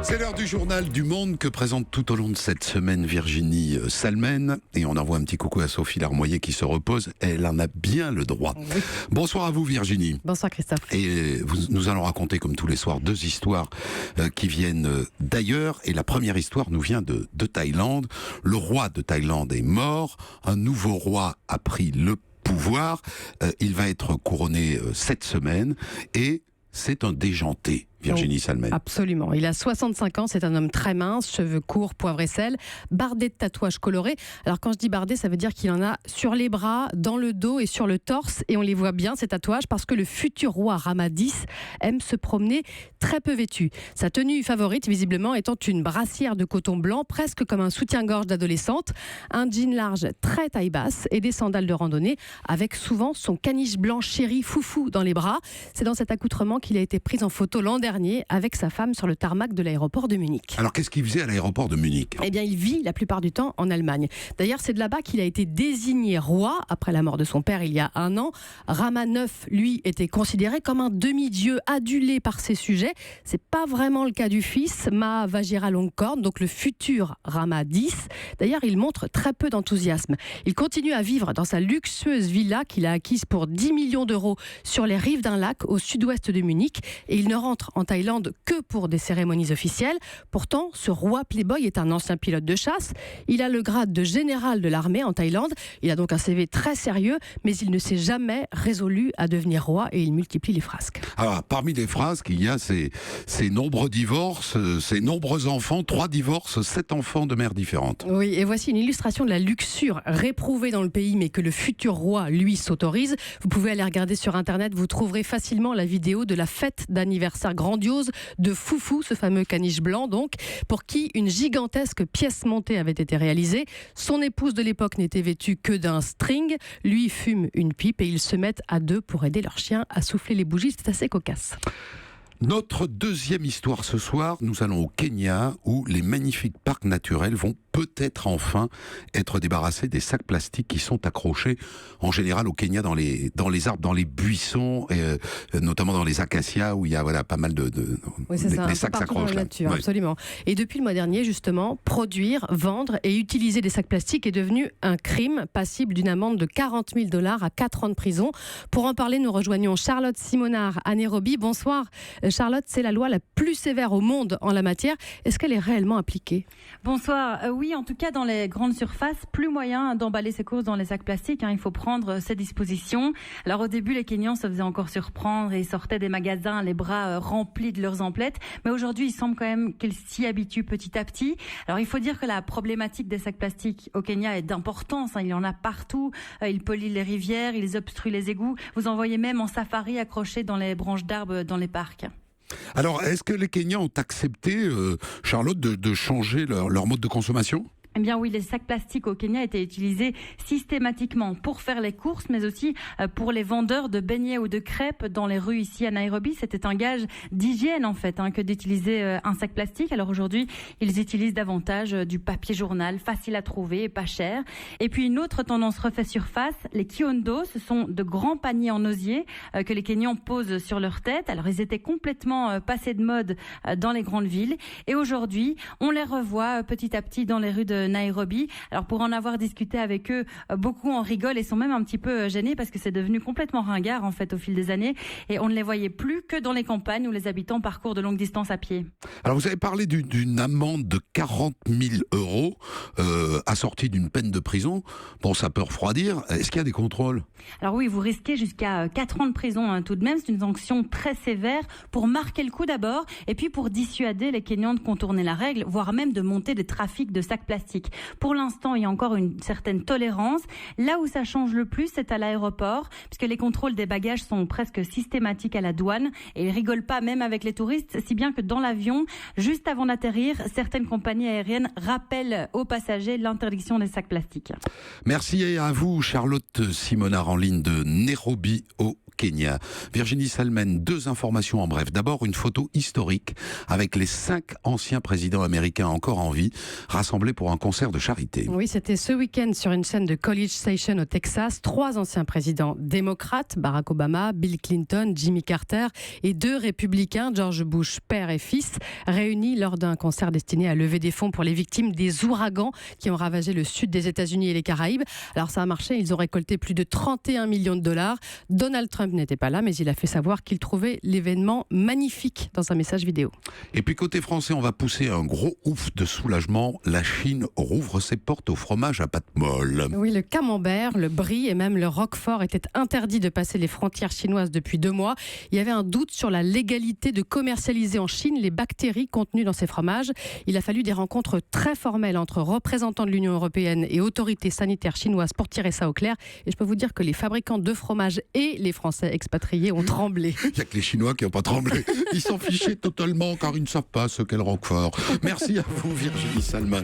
C'est l'heure du journal du Monde que présente tout au long de cette semaine Virginie Salmen. Et on envoie un petit coucou à Sophie Larmoyer qui se repose. Elle en a bien le droit. Oui. Bonsoir à vous Virginie. Bonsoir Christophe. Et nous allons raconter comme tous les soirs 2 histoires qui viennent d'ailleurs. Et la première histoire nous vient de Thaïlande. Le roi de Thaïlande est mort. Un nouveau roi a pris le pouvoir. Il va être couronné cette semaine. Et c'est un déjanté. Virginie Salmen. Absolument. Il a 65 ans, c'est un homme très mince, cheveux courts, poivre et sel, bardé de tatouages colorés. Alors quand je dis bardé, ça veut dire qu'il en a sur les bras, dans le dos et sur le torse. Et on les voit bien, ces tatouages, parce que le futur roi Rama X aime se promener très peu vêtu. Sa tenue favorite, visiblement, étant une brassière de coton blanc, presque comme un soutien-gorge d'adolescente, un jean large très taille basse et des sandales de randonnée, avec souvent son caniche blanc chéri foufou dans les bras. C'est dans cet accoutrement qu'il a été pris en photo l'an dernier avec sa femme sur le tarmac de l'aéroport de Munich. Alors qu'est-ce qu'il faisait à l'aéroport de Munich ? Eh bien, il vit la plupart du temps en Allemagne. D'ailleurs, c'est de là-bas qu'il a été désigné roi après la mort de son père il y a 1 an. Rama IX, lui, était considéré comme un demi-dieu adulé par ses sujets. C'est pas vraiment le cas du fils, Maha Vajiralongkorn, donc le futur Rama X. D'ailleurs, il montre très peu d'enthousiasme. Il continue à vivre dans sa luxueuse villa qu'il a acquise pour 10 millions d'euros sur les rives d'un lac au sud-ouest de Munich. Et il ne rentre en Thaïlande que pour des cérémonies officielles. Pourtant, ce roi playboy est un ancien pilote de chasse. Il a le grade de général de l'armée en Thaïlande. Il a donc un CV très sérieux, mais il ne s'est jamais résolu à devenir roi et il multiplie les frasques. Alors, parmi les frasques, il y a ces nombreux divorces, ces nombreux enfants, 3 divorces, 7 enfants de mères différentes. Oui, et voici une illustration de la luxure réprouvée dans le pays, mais que le futur roi, lui, s'autorise. Vous pouvez aller regarder sur Internet, vous trouverez facilement la vidéo de la fête d'anniversaire grandiose de Foufou, ce fameux caniche blanc donc, pour qui une gigantesque pièce montée avait été réalisée. Son épouse de l'époque n'était vêtue que d'un string. Lui fume une pipe et ils se mettent à 2 pour aider leur chien à souffler les bougies. C'est assez cocasse. Notre deuxième histoire ce soir, nous allons au Kenya où les magnifiques parcs naturels vont peut-être enfin être débarrassés des sacs plastiques qui sont accrochés en général au Kenya dans les arbres, dans les buissons, et, notamment dans les acacias où il y a pas mal de oui, c'est ça, les sacs s'accrochent là. Nature, oui. Absolument. Et depuis le mois dernier, justement, produire, vendre et utiliser des sacs plastiques est devenu un crime passible d'une amende de $40 000 à 4 ans de prison. Pour en parler, nous rejoignons Charlotte Simonard à Nairobi. Bonsoir. Charlotte, c'est la loi la plus sévère au monde en la matière. Est-ce qu'elle est réellement appliquée ? Bonsoir. Oui, en tout cas, dans les grandes surfaces, plus moyen d'emballer ses courses dans les sacs plastiques. Il faut prendre ces dispositions. Alors au début, les Kenyans se faisaient encore surprendre et sortaient des magasins les bras remplis de leurs emplettes. Mais aujourd'hui, il semble quand même qu'ils s'y habituent petit à petit. Alors il faut dire que la problématique des sacs plastiques au Kenya est d'importance. Il y en a partout. Ils polluent les rivières, ils obstruent les égouts. Vous en voyez même en safari accrochés dans les branches d'arbres dans les parcs. Alors, est-ce que les Kenyans ont accepté, Charlotte, de changer leur mode de consommation ? Eh bien oui, les sacs plastiques au Kenya étaient utilisés systématiquement pour faire les courses, mais aussi pour les vendeurs de beignets ou de crêpes dans les rues ici à Nairobi. C'était un gage d'hygiène en fait que d'utiliser un sac plastique. Alors aujourd'hui, ils utilisent davantage du papier journal, facile à trouver et pas cher. Et puis une autre tendance refait surface, les kiondo, ce sont de grands paniers en osier que les Kenyans posent sur leur tête. Alors ils étaient complètement passés de mode dans les grandes villes. Et aujourd'hui, on les revoit petit à petit dans les rues de Nairobi. Alors pour en avoir discuté avec eux, beaucoup en rigolent et sont même un petit peu gênés parce que c'est devenu complètement ringard en fait au fil des années et on ne les voyait plus que dans les campagnes où les habitants parcourent de longues distances à pied. Alors vous avez parlé d'une amende de 40 000 euros assortie d'une peine de prison. Bon, ça peut refroidir. Est-ce qu'il y a des contrôles ? Alors oui, vous risquez jusqu'à 4 ans de prison tout de même. C'est une sanction très sévère pour marquer le coup d'abord et puis pour dissuader les Kenyans de contourner la règle, voire même de monter des trafics de sacs plastiques. Pour l'instant, il y a encore une certaine tolérance. Là où ça change le plus, c'est à l'aéroport, puisque les contrôles des bagages sont presque systématiques à la douane et ils rigolent pas même avec les touristes, si bien que dans l'avion, juste avant d'atterrir, certaines compagnies aériennes rappellent aux passagers l'interdiction des sacs plastiques. Merci à vous, Charlotte Simonard, en ligne de Nairobi au Kenya. Virginie Salmen, 2 informations en bref. D'abord, une photo historique avec les 5 anciens présidents américains encore en vie, rassemblés pour un concert de charité. Oui, c'était ce week-end sur une scène de College Station au Texas. 3 anciens présidents démocrates, Barack Obama, Bill Clinton, Jimmy Carter, et 2 républicains, George Bush père et fils, réunis lors d'un concert destiné à lever des fonds pour les victimes des ouragans qui ont ravagé le sud des États-Unis et les Caraïbes. Alors ça a marché, ils ont récolté plus de 31 millions de dollars. Donald Trump n'était pas là, mais il a fait savoir qu'il trouvait l'événement magnifique dans un message vidéo. Et puis côté français, on va pousser un gros ouf de soulagement. La Chine rouvre ses portes au fromage à pâte molle. Oui, le camembert, le brie et même le roquefort étaient interdits de passer les frontières chinoises depuis 2 mois. Il y avait un doute sur la légalité de commercialiser en Chine les bactéries contenues dans ces fromages. Il a fallu des rencontres très formelles entre représentants de l'Union européenne et autorités sanitaires chinoises pour tirer ça au clair. Et je peux vous dire que les fabricants de fromage et les Français expatriés ont tremblé. Il n'y a que les Chinois qui n'ont pas tremblé. Ils s'en fichaient totalement car ils ne savent pas ce qu'est le roquefort. Merci à vous Virginie Salman.